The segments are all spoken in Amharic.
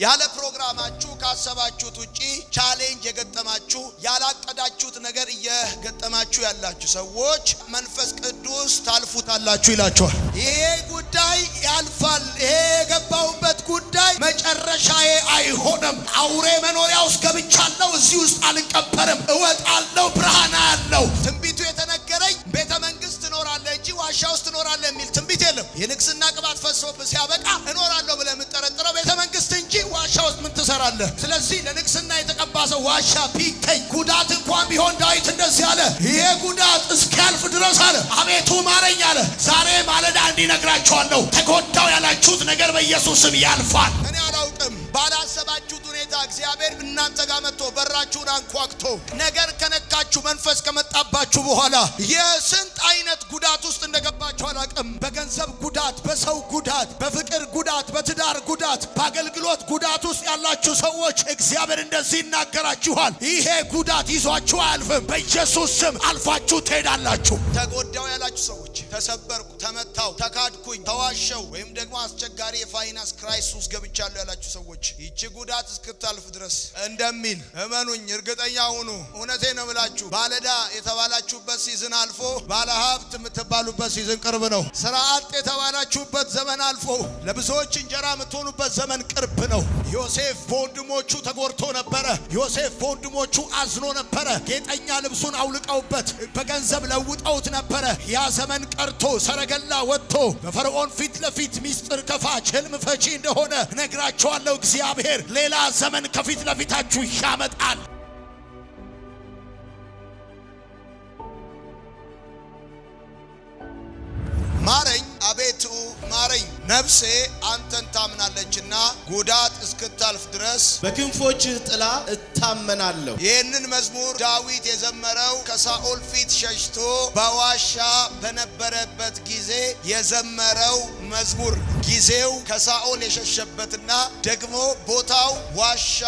ያለ ፕሮግራማችሁ ካሰባችሁት ውጪ ቻሌንጅ የገጠማችሁ ያላቀዳችሁት ነገር እየገጠማችሁ ያላችሁ ሰዎች መንፈስ ቅዱስ ታልፉታላችሁ ይላችኋል። ይሄ ጉዳይ ያልፋል። ይሄ የገባውበት ጉዳይ መጨረሻዬ አይሆንም። አውሬ መኖሪያ ውስጥ ገብቻለሁ። እዚህ ውስጥ አልቀበርም። እወጣለሁ። ብርሃን አለው። ትንቢቱ የተነገረኝ ቤተ መንግስት እኖራለሁ እንጂ ዋሻ ውስጥ እኖራለሁ የሚል ትንቢት የለም። የንግስና ቅባት ፈሶብህ ሲያበቃ እኖራለሁ ብለህ የምትጠረጥረው ቤተ መንግስት እንጂ ዋሻ ውስጥ ምን ትሰራለህ? ስለዚህ ለንግስና የተቀባ ሰው ዋሻ ቢገኝ ጉዳት እንኳን ቢሆን ዳዊት እንደዚህ አለ፣ ይሄ ጉዳት እስኪያልፍ ድረስ አለ አቤቱ ማረኝ አለ። ዛሬ ማለዳ እንዲነግራችኋለሁ፣ ተጎዳው ያላችሁት ነገር በኢየሱስ ስም ያልፋል። እኔ አላውቅም ባላሰባችሁት ሁኔታ እግዚአብሔር እናንተ ጋር መጥቶ በራችሁን አንኳኩቶ ነገር ከነካችሁ መንፈስ ከመጣባችሁ በኋላ የስንት አይነት ጉዳት ውስጥ እንደገባችሁ አላውቅም። በገንዘብ ጉዳት፣ በሰው ጉዳት፣ በፍቅር ጉዳት፣ በትዳር ጉዳት፣ በአገልግሎት ጉዳት ውስጥ ያላችሁ ሰዎች እግዚአብሔር እንደዚህ ይናገራችኋል፣ ይሄ ጉዳት ይዟችሁ አያልፍም። በኢየሱስ ስም አልፋችሁ ትሄዳላችሁ። ተጎዳው ያላችሁ ሰዎች ተሰበርኩ፣ ተመታው፣ ተካድኩኝ፣ ተዋሸው ወይም ደግሞ አስቸጋሪ የፋይናንስ ክራይሲስ ውስጥ ገብቻለሁ ያላችሁ ሰዎች ይቺ ጉዳት እስክታልፍ ድረስ እንደሚል እመኑኝ፣ እርግጠኛ ሁኑ። እውነቴ ነው ብላችሁ ባለዳ የተባላችሁበት ሲዝን አልፎ ባለሀብት የምትባሉበት ሲዝን ቅርብ ነው። ስራ አጥ የተባላችሁበት ዘመን አልፎ ለብዙዎች እንጀራ የምትሆኑበት ዘመን ቅርብ ነው። ዮሴፍ በወንድሞቹ ተጎድቶ ነበረ። ዮሴፍ በወንድሞቹ አዝኖ ነበረ። ጌጠኛ ልብሱን አውልቀውበት በገንዘብ ለውጠውት ነበረ። ያ ዘመን ቀርቶ ሰረገላ ወጥቶ በፈርዖን ፊት ለፊት ሚስጥር ከፋች ህልም ፈቺ እንደሆነ ነግራችኋለሁ። እግዚአብሔር ሌላ ዘመን ከፊት ለፊታችሁ ያመጣል። ማረኝ አቤቱ ማረኝ፣ ነፍሴ አንተን ታምናለችና ጉዳት እስክታልፍ ድረስ በክንፎችህ ጥላ እታመናለሁ። ይህንን መዝሙር ዳዊት የዘመረው ከሳኦል ፊት ሸሽቶ በዋሻ በነበረበት ጊዜ የዘመረው መዝሙር፣ ጊዜው ከሳኦል የሸሸበትና ደግሞ ቦታው ዋሻ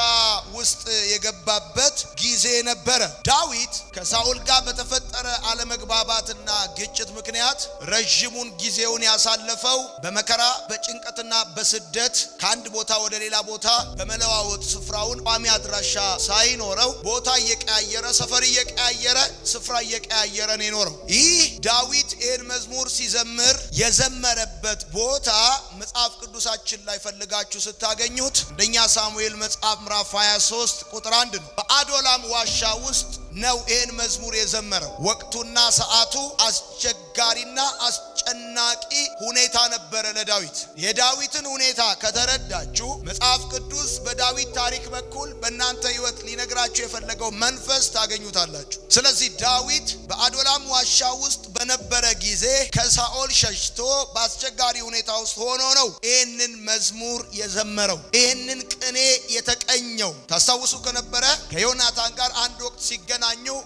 ውስጥ የገባበት ጊዜ ነበረ። ዳዊት ከሳኦል ጋር በተፈጠረ አለመግባባትና ግጭት ምክንያት ረጅሙን ጊዜውን ያሳለፈው በመከራ በጭንቀትና በስደት ከአንድ ቦታ ወደ ሌላ ቦታ በመለዋወጥ ስፍራውን ቋሚ አድራሻ ሳይኖረው ቦታ እየቀያየረ ሰፈር እየቀያየረ ስፍራ እየቀያየረ ነው የኖረው። ይህ ዳዊት ይህን መዝሙር ሲዘምር የዘመረበት ቦታ መጽሐፍ ቅዱሳችን ላይ ፈልጋችሁ ስታገኙት አንደኛ ሳሙኤል መጽሐፍ ምዕራፍ 23 ቁጥር 1 ነው። በአዶላም ዋሻ ውስጥ ነው ይህን መዝሙር የዘመረው። ወቅቱና ሰዓቱ አስቸጋሪና አስጨናቂ ሁኔታ ነበረ ለዳዊት። የዳዊትን ሁኔታ ከተረዳችሁ መጽሐፍ ቅዱስ በዳዊት ታሪክ በኩል በእናንተ ሕይወት ሊነግራችሁ የፈለገው መንፈስ ታገኙታላችሁ። ስለዚህ ዳዊት በአዶላም ዋሻ ውስጥ በነበረ ጊዜ ከሳኦል ሸሽቶ በአስቸጋሪ ሁኔታ ውስጥ ሆኖ ነው ይህንን መዝሙር የዘመረው፣ ይህንን ቅኔ የተቀኘው። ታስታውሱ ከነበረ ከዮናታን ጋር አንድ ወቅት ሲገናኙ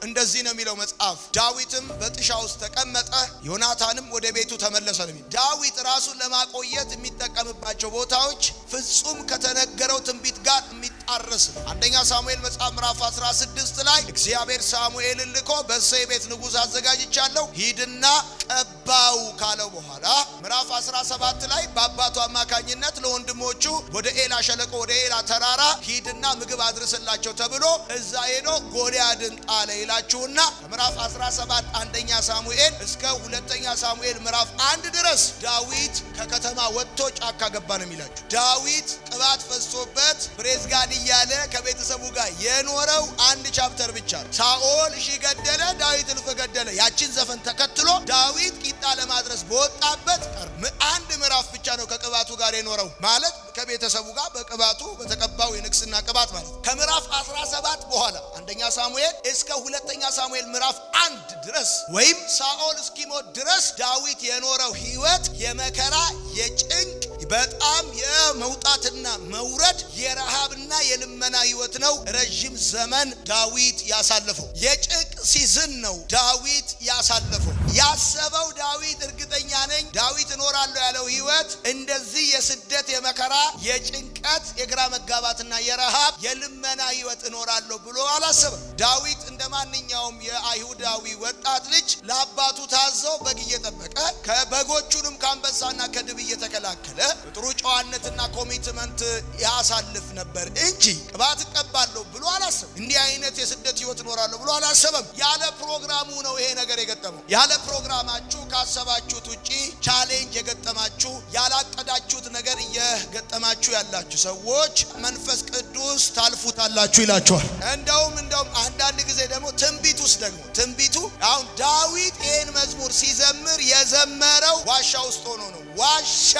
እንደዚህ ነው የሚለው መጽሐፍ፣ ዳዊትም በጥሻ ውስጥ ተቀመጠ፣ ዮናታንም ወደ ቤቱ ተመለሰ ነው። ዳዊት ራሱን ለማቆየት የሚጠቀምባቸው ቦታዎች ፍጹም ከተነገረው ትንቢት ጋር የሚጣረስ። አንደኛ ሳሙኤል መጽሐፍ ምዕራፍ 16 ላይ እግዚአብሔር ሳሙኤልን ልኮ በእሴይ ቤት ንጉሥ አዘጋጅቻለሁ ሂድና ቀባው ካለው በኋላ ምዕራፍ 17 ላይ በአባቱ አማካኝነት ለወንድሞቹ ወደ ኤላ ሸለቆ ወደ ኤላ ተራራ ሂድና ምግብ አድርስላቸው ተብሎ እዛ ሄዶ ጎልያድን ጣለ ይላችሁና ከምዕራፍ 17 አንደኛ ሳሙኤል እስከ ሁለተኛ ሳሙኤል ምዕራፍ 1 ድረስ ዳዊት ከከተማ ወጥቶ ጫካ ገባ ነው የሚላችሁ። ዳዊት ቅባት ፈሶበት ፕሬዝ ጋድ እያለ ከቤተሰቡ ጋር የኖረው አንድ ቻፕተር ብቻ ነው። ሳኦል ሺ ገደለ፣ ዳዊት እልፍ ገደለ። ያችን ዘፈን ተከትሎ ዳዊት ቂጣ ለማድረስ በወጣበት አንድ ምዕራፍ ብቻ ነው ከቅባቱ ጋር የኖረው ማለት ከቤተሰቡ ጋር በቅባቱ በተቀባው የንግስና ቅባት ማለት። ከምዕራፍ 17 በኋላ አንደኛ ሳሙኤል እስከ ሁለተኛ ሳሙኤል ምዕራፍ 1 ድረስ ወይም ሳኦል እስኪሞት ድረስ ዳዊት የኖረው ህይወት የመከራ የጭንቅ በጣም የመውጣትና መውረድ የረሃብና የልመና ህይወት ነው። ረጅም ዘመን ዳዊት ያሳለፈው የጭንቅ ሲዝን ነው ዳዊት ያሳለፈው። ያሰበው ዳዊት እርግጠኛ ነኝ ዳዊት እኖራለሁ ያለው ህይወት እንደዚህ የስደት የመከራ የጭንቀት የግራ መጋባትና የረሃብ የልመና ህይወት እኖራለሁ ብሎ አላሰበም። ዳዊት እንደማንኛውም የአይሁዳዊ ወጣት ልጅ ለአባቱ ታዘው በግ እየጠበቀ ከበጎቹንም ከአንበሳና ከድብ እየተከላከለ ጥሩ ጨዋነትና ኮሚትመንት ያሳልፍ ነበር እንጂ ቅባት እቀባለሁ ብሎ አላሰበም። እንዲህ አይነት የስደት ህይወት እኖራለሁ ብሎ አላሰበም። ያለ ፕሮግራሙ ነው ይሄ ነገር የገጠመው። ያለ ፕሮግራማችሁ ካሰባችሁት ውጪ ቻሌንጅ የገጠማችሁ ያላቀዳችሁት ነገር እየገጠማችሁ ያላችሁ ሰዎች መንፈስ ቅዱስ ታልፉታላችሁ ይላችኋል። እንደውም አንዳንድ ጊዜ ደግሞ ትንቢቱ አሁን ዳዊት ይህን መዝሙር ሲዘምር የዘመረው ዋሻ ውስጥ ሆኖ ነው። ዋሻ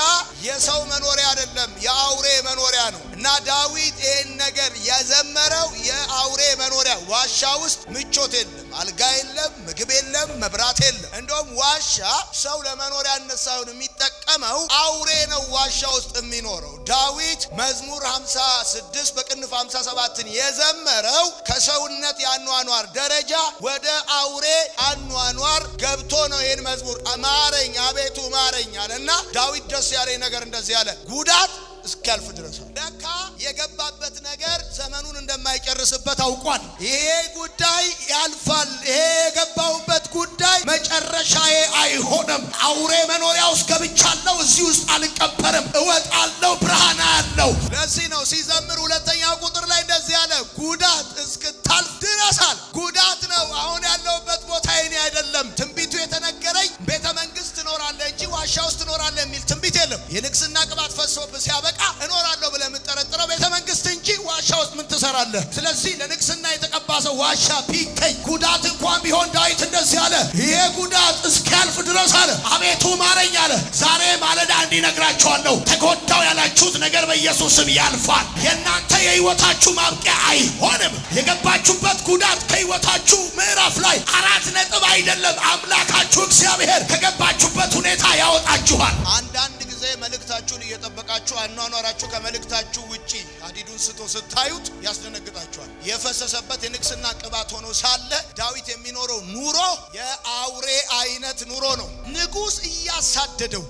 የሰው መኖሪያ አይደለም፣ የአውሬ መኖሪያ ነው። እና ዳዊት ይህን ነገር የዘመረው የአውሬ መኖሪያ ዋሻ ውስጥ ምቾት የለም፣ አልጋ የለም፣ ምግብ የለም፣ መብራት የለም። እንደውም ዋሻ ሰው ለመኖሪያነት ሳይሆን የሚጠቀመው አውሬ ነው ዋሻ ውስጥ የሚኖረው። ዳዊት መዝሙር 56 በቅንፍ 57ን የዘመረው ከሰውነት ያኗኗር ደረጃ ወደ አውሬ አኗኗር ገብቶ ነው። ይህን መዝሙር ማረኝ አቤቱ ማረኝ አለና ዳዊት ደስ ያለኝ ነገር እንደዚህ ያለ ጉዳት እስኪያልፍ ድረስ ለካ የገባበት ነገር ዘመኑን እንደማይጨርስበት አውቋል። ይሄ ጉዳይ ያልፋል፣ ይሄ የገባውበት ጉዳይ መጨረሻዬ አይሆንም። አውሬ መኖሪያ ውስጥ ገብቻለሁ፣ እዚህ ውስጥ አልቀበርም፣ እወጣለሁ፣ ብርሃን አያለው። ለዚህ ነው ሲዘምር ሁለተኛው ቁጥር ላይ እንደዚህ ያለ ጉዳት እስክታልፍ ድረሳል። ጉዳት ነው አሁን ያለውበት ቦታ የኔ አይደለም። ትንቢቱ የተነገረኝ ቤተ መንግስት ትኖራለህ እንጂ ዋሻ ውስጥ ትኖራለህ የሚል ትንቢት የለም። የንግስና ቅባት ፈሶብህ ሲያበቃ እኖራለሁ ብለህ የምትጠረጥረው ቤተ መንግስት እንጂ ዋሻ ውስጥ ምን ትሰራለህ? ስለዚህ ለንግስና የተቀባ ሰው ዋሻ ቢገኝ ጉዳት እንኳን ቢሆን ዳዊት እንደዚህ አለ፣ ይሄ ጉዳት እስኪያልፍ ድረስ አለ አቤቱ ማረኝ አለ። ዛሬ ማለዳ እንዲነግራችኋለሁ፣ ተጎዳው ያላችሁት ነገር በኢየሱስ ስም ያልፋል። የእናንተ የህይወታችሁ ማብቂያ አይሆንም። የገባችሁበት ጉዳት ከህይወታችሁ ምዕራፍ ላይ 4 ነጥብ አይደለም። አምላካችሁ እግዚአብሔር ከገባችሁበት ሁኔታ ያወጣችኋል። አንዳንድ ጊዜ መልእክታችሁን እየጠበቃችሁ አኗኗራችሁ ከመልእክታችሁ ውጪ ሀዲዱን ስቶ ስታዩት ያስደነግጣችኋል። የፈሰሰበት የንግስና ቅባት ሆኖ ሳለ ዳዊት የሚኖረው ኑሮ የአውሬ አይነት ኑሮ ነው። ንጉስ እያሳደደው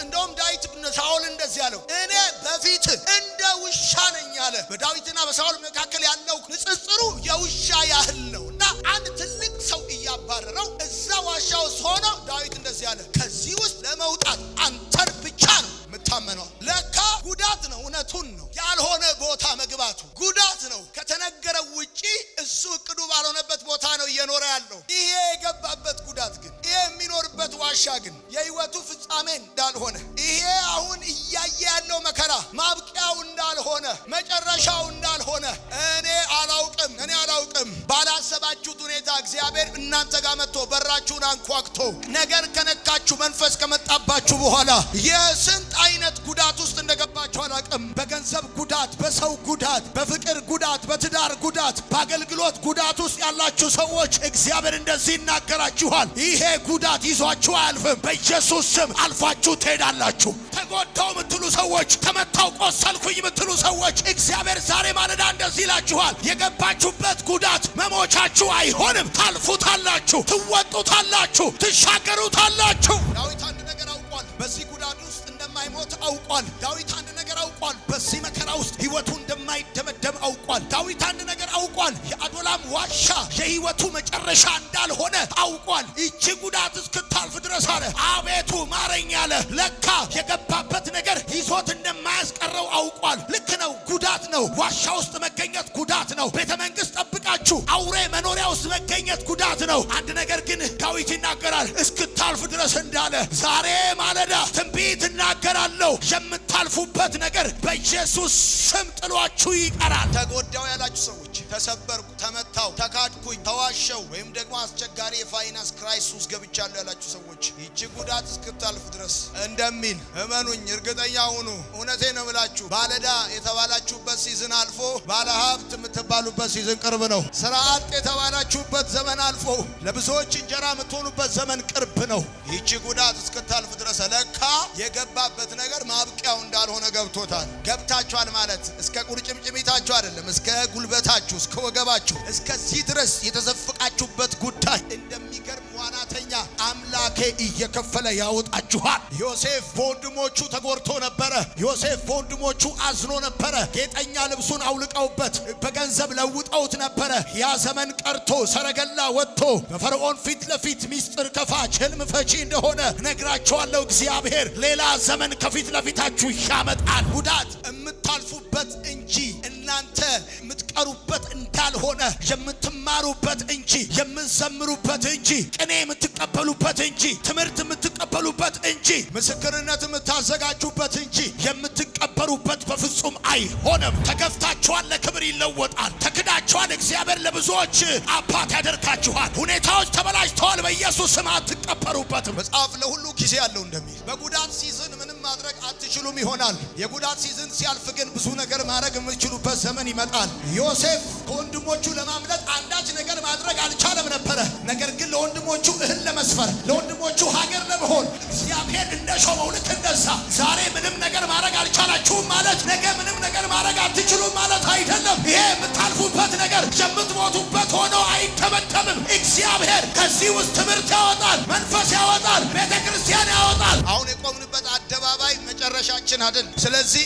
እንደውም ዳዊት ሳኦል እንደዚህ ያለው እኔ በፊት እንደ ውሻ ነኝ አለ። በዳዊትና በሳኦል መካከል ያለው ንጽጽሩ የውሻ ያህል ነው እና አንድ ትልቅ ሰው እያባረረው እዛ ዋሻ ውስጥ ሆኖ ዳዊት እንደዚህ ያለ ከዚህ ውስጥ ለመውጣት አንተን ብቻ ነው የምታመነው። ለካ ጉዳት ነው፣ እውነቱን ነው። ያልሆነ ቦታ መግባቱ ጉዳት ነው። ከተነገረው ውጪ እሱ እቅዱ ባልሆነበት ቦታ ነው እየኖረ ያለው። ይሄ የገባበት ጉዳት ግን፣ ይሄ የሚኖርበት ዋሻ ግን የህይወቱ ፍጻሜ እንዳልሆነ፣ ይሄ አሁን እያየ ያለው መከራ ማብቂያው እንዳልሆነ፣ መጨረሻው እንዳልሆነ እኔ አላውቅም። ባላሰባችሁት ሁኔታ እግዚአብሔር እናንተ ጋር መጥቶ በራችሁን አንኳክቶ ነገር ከነካችሁ መንፈስ ከመጣባችሁ በኋላ የስንት አይነት ጉዳት ውስጥ እንደገባችሁ አላውቅም። በገንዘብ ጉዳት፣ በሰው ጉዳት፣ በፍቅር ጉዳት፣ በትዳር ጉዳት፣ በአገልግሎት ጉዳት ውስጥ ያላችሁ ሰዎች እግዚአብሔር እንደዚህ ይናገራችኋል። ይሄ ጉዳት ይዟችሁ አያልፍም። በኢየሱስ ስም አልፋችሁ ትሄዳላችሁ። ተጎዳው የምትሉ ሰዎች፣ ተመታው ቆሰልኩኝ የምትሉ ሰዎች እግዚአብሔር ዛሬ ማለዳ እንደዚህ ይላችኋል። የገባችሁበት ጉዳት መሞቻችሁ አይሆንም። ታልፉታላችሁ፣ ትወጡታላችሁ፣ ትሻገሩታላችሁ። ዳዊት አንድ ነገር አውቋል። በዚህ ጉዳት ውስጥ እንደማይሞት አውቋል። ዳዊት አንድ ነገር አውቋል። በዚህ መከራ ውስጥ ህይወቱ እንደማይደመደም አውቋል። ዳዊት አንድ ነገር አውቋል። የአዶላም ዋሻ የህይወቱ መጨረሻ እንዳልሆነ አውቋል። ይቺ ጉዳት እስክታልፍ ድረስ አለ አቤቱ ማረኝ አለ። ለካ የገባበት ነገር ይዞት እንደማያስቀረው አውቋል። ልክ ነው፣ ጉዳት ነው። ዋሻ ውስጥ መገኘት ጉዳት ነው። ቤተ መንግስት ጠብቃችሁ አውሬ መኖሪያ ውስጥ መገኘት ጉዳት ነው። አንድ ነገር ግን ዳዊት ይናገራል እስክታልፍ ድረስ እንዳለ ዛሬ ማለዳ ትንቢት እናገራለሁ። የምታልፉበት ነገር በኢየሱስ ስም ጥሏችሁ ይቀራል። ተጎዳው ያላችሁ ሰዎች፣ ተሰበርኩ፣ ተመታው፣ ተካድኩኝ፣ ተዋሸው ወይም ደግሞ አስቸጋሪ የፋይናንስ ክራይሲስ ውስጥ ገብቻለሁ ያላችሁ ሰዎች ይቺ ጉዳት እስክታልፍ ድረስ እንደሚል እመኑኝ፣ እርግጠኛ ሁኑ። እውነቴ ነው ብላችሁ ባለዳ የተባላችሁበት ሲዝን አልፎ ባለሀብት የምትባሉበት ሲዝን ቅርብ ነው። ስራ አጥ የተባላችሁበት ዘመን አልፎ ለብዙዎች እንጀራ የምትሆኑበት ዘመን ቅርብ ነው። ይቺ ጉዳት እስክታልፍ ድረስ ለካ የገባበት ነገር ማብቂያው እንዳልሆነ ገብቶታል። ገብታችኋል ማለት እስከ ቁርጭምጭሚታችሁ አይደለም፣ እስከ ጉልበታችሁ፣ እስከ ወገባችሁ፣ እስከዚህ ድረስ የተዘፈቃችሁበት ጉዳይ እንደሚገርም ዋናተኛ አምላክ አምላኬ እየከፈለ ያወጣችኋል። ዮሴፍ በወንድሞቹ ተጎርቶ ነበረ። ዮሴፍ በወንድሞቹ አዝኖ ነበረ። ጌጠኛ ልብሱን አውልቀውበት በገንዘብ ለውጠውት ነበረ። ያ ዘመን ቀርቶ ሰረገላ ወጥቶ በፈርዖን ፊት ለፊት ሚስጥር ከፋች ህልም ፈቺ እንደሆነ ነግራቸዋለሁ። እግዚአብሔር ሌላ ዘመን ከፊት ለፊታችሁ ያመጣል። ጉዳት የምታልፉበት እንጂ እናንተ የምትቀሩበት እንዳልሆነ የምትማሩበት እንጂ የምትዘምሩበት እንጂ ቅኔ የምትቀበሉበት እንጂ ትምህርት የምትቀበሉበት እንጂ ምስክርነት የምታዘጋጁበት እንጂ የምትቀበሩበት በፍጹም አይሆንም። ተገፍታችኋል፣ ለክብር ይለወጣል። ተክዳችኋል፣ እግዚአብሔር ለብዙዎች አባት ያደርጋችኋል። ሁኔታዎች ተበላሽተዋል፣ በኢየሱስ ስም አትቀበሩበትም። መጽሐፍ ለሁሉ ጊዜ አለው እንደሚል በጉዳት ሲዝን ምንም ማድረግ አትችሉም ይሆናል። የጉዳት ሲዝን ሲያልፍ ግን ብዙ ነገር ማድረግ የምትችሉበት ዘመን ይመጣል። ዮሴፍ ከወንድሞቹ ለማምለጥ አንዳች ነገር ማድረግ አልቻለም ነበረ። ነገር ግን ለወንድሞቹ እህል ለመስፈር ለወንድሞቹ ሀገር ለመሆን እግዚአብሔር እንደሾመው ልክ እንደዛ ዛሬ ምንም ነገር ማድረግ አልቻላችሁም ማለት ነገ ምንም ነገር ማድረግ አትችሉም ማለት አይደለም። ይሄ የምታልፉበት ነገር የምትሞቱበት ሆኖ አይተመተምም። እግዚአብሔር ከዚህ ውስጥ ትምህርት ያወጣል፣ መንፈስ ያወጣል፣ ቤተ ክርስቲያን ያወጣል። አሁን የቆምንበት አደባባይ መጨረሻችን አይደል። ስለዚህ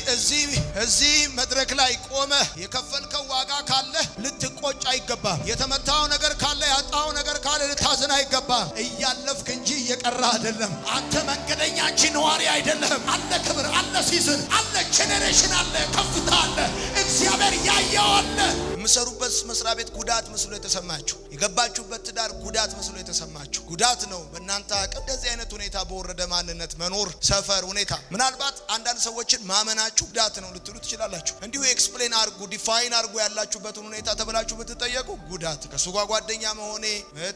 እዚህ መድረክ ላይ ቆመ የከፈልከው ዋጋ ካለ ልትቆጭ አይገባም። የተመታው ነገር ካለ ያጣው ነገር ካለ ልታዝን አይገባም። እያለፍክ እንጂ እየቀራ አይደለም። አንተ መንገደኛ እንጂ ነዋሪ አይደለም። አለ ክብር፣ አለ ሲዝን፣ አለ ጄኔሬሽን፣ አለ ከፍታ፣ አለ እግዚአብሔር ያየው አለ። የምሰሩበት መስሪያ ቤት ጉዳት መስሎ የተሰማችሁ፣ የገባችሁበት ትዳር ጉዳት መስሎ የተሰማችሁ ጉዳት ነው። በእናንተ አቅም እንደዚህ አይነት ሁኔታ በወረደ ማንነት መኖር ሰፈር ሁኔታ ምናልባት አንዳንድ ሰዎችን ማመናችሁ ጉዳት ነው ልትሉ ትችላላችሁ። እንዲሁ ኤክስፕሌን አርጉ ዲፋይን አርጉ ያላችሁበትን ሁኔታ ተብላችሁ ብትጠየቁ ጉዳት ከሱ ጋር ጓደኛ መሆኔ፣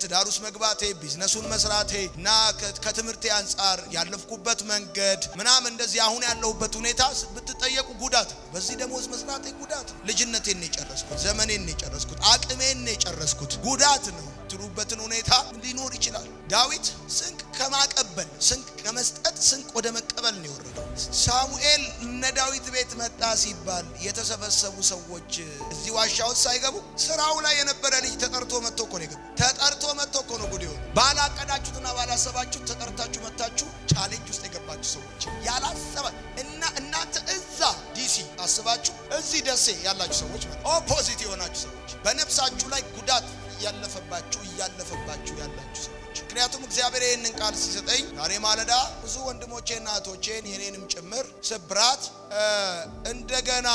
ትዳር ውስጥ መግባቴ፣ ቢዝነሱን መስራቴ እና ከትምህርቴ አንጻር ያለፍኩበት መንገድ ምናምን እንደዚህ አሁን ያለሁበት ሁኔታ ብትጠየቁ ጉዳት። በዚህ ደሞዝ መስራቴ ጉዳት፣ ልጅነቴን ነው የጨረስኩት፣ ዘመኔን ነው የጨረስኩት፣ አቅሜን ነው የጨረስኩት ጉዳት ነው ትሉበትን ሁኔታ ሊኖር ይችላል። ዳዊት ስንቅ ከማቀበል ስንቅ ከመስጠት ስንቅ ወደ መቀበል ነው የወረደው። ሳሙኤል እነ ዳዊት ቤት መጣ ሲባል የተሰበሰቡ ሰዎች እዚህ ዋሻ ውስጥ ሳይገቡ ስራው ላይ የነበረ ልጅ ተጠርቶ መጥቶ እኮ ነው የገባው። ተጠርቶ መጥቶ እኮ ነው ጉድ ይሆን። ባላቀዳችሁትና ባላሰባችሁት ተጠርታችሁ መጣችሁ ቻሌንጅ ውስጥ የገባችሁ ሰዎች ያላሰባ እና እናንተ እዛ ዲሲ አስባችሁ እዚህ ደሴ ያላችሁ ሰዎች ኦፖዚት የሆናችሁ ሰዎች በነፍሳችሁ ላይ ጉዳት ያለፈባችሁ ያላችሁ ሰዎች ምክንያቱም እግዚአብሔር ይህንን ቃል ሲሰጠኝ ዛሬ ማለዳ ብዙ ወንድሞቼና እህቶቼን የኔንም ጭምር ስብራት እንደገና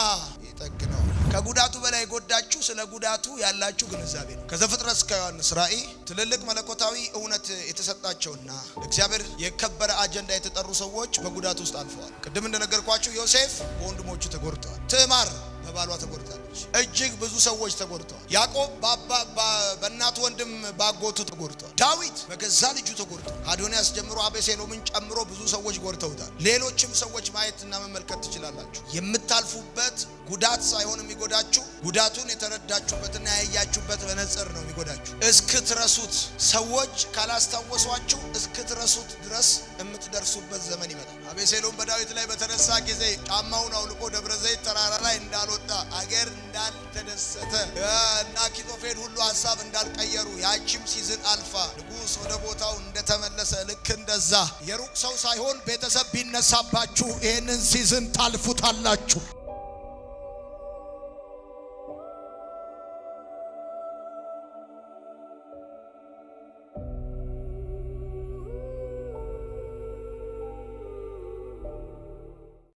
ይጠግነው። ከጉዳቱ በላይ ጎዳችሁ ስለ ጉዳቱ ያላችሁ ግንዛቤ ነው። ከዘፍጥረት እስከ ዮሐንስ ራእይ ትልልቅ መለኮታዊ እውነት የተሰጣቸውና እግዚአብሔር የከበረ አጀንዳ የተጠሩ ሰዎች በጉዳት ውስጥ አልፈዋል። ቅድም እንደነገርኳችሁ ዮሴፍ በወንድሞቹ ተጎድተዋል። ትዕማር በባሏ ተጎድታለች። እጅግ ብዙ ሰዎች ተጎድተዋል። ያዕቆብ በእናቱ ወንድም ባጎቱ ተጎድተዋል። ዳዊት በገዛ ልጁ ተጎድተዋል። አዶንያስ ጀምሮ አቤሴሎምን ጨምሮ ብዙ ሰዎች ጎድተውታል። ሌሎችም ሰዎች ማየትና መመልከት ትችላላችሁ። የምታልፉበት ጉዳት ሳይሆን የሚጎዳችሁ ጉዳቱን የተረዳችሁበትና ያያችሁበት መነጽር ነው የሚጎዳችሁ። እስክትረሱት ሰዎች ካላስታወሷችሁ እስክትረሱት ድረስ የምትደርሱበት ዘመን ይመጣል። አቤሴሎም በዳዊት ላይ በተነሳ ጊዜ ጫማውን አውልቆ ደብረ ዘይት ተራራ ላይ እንዳልወጣ አገር እንዳልተደሰተ እና አኪጦፌል ሁሉ ሀሳብ እንዳልቀየሩ ያቺም ሲዝን አልፋ ንጉሥ ወደ ቦታው እንደተመለሰ ልክ እንደዛ የሩቅ ሰው ሳይሆን ቤተሰብ ቢነሳባችሁ ይህንን ሲዝን ታልፉታላችሁ።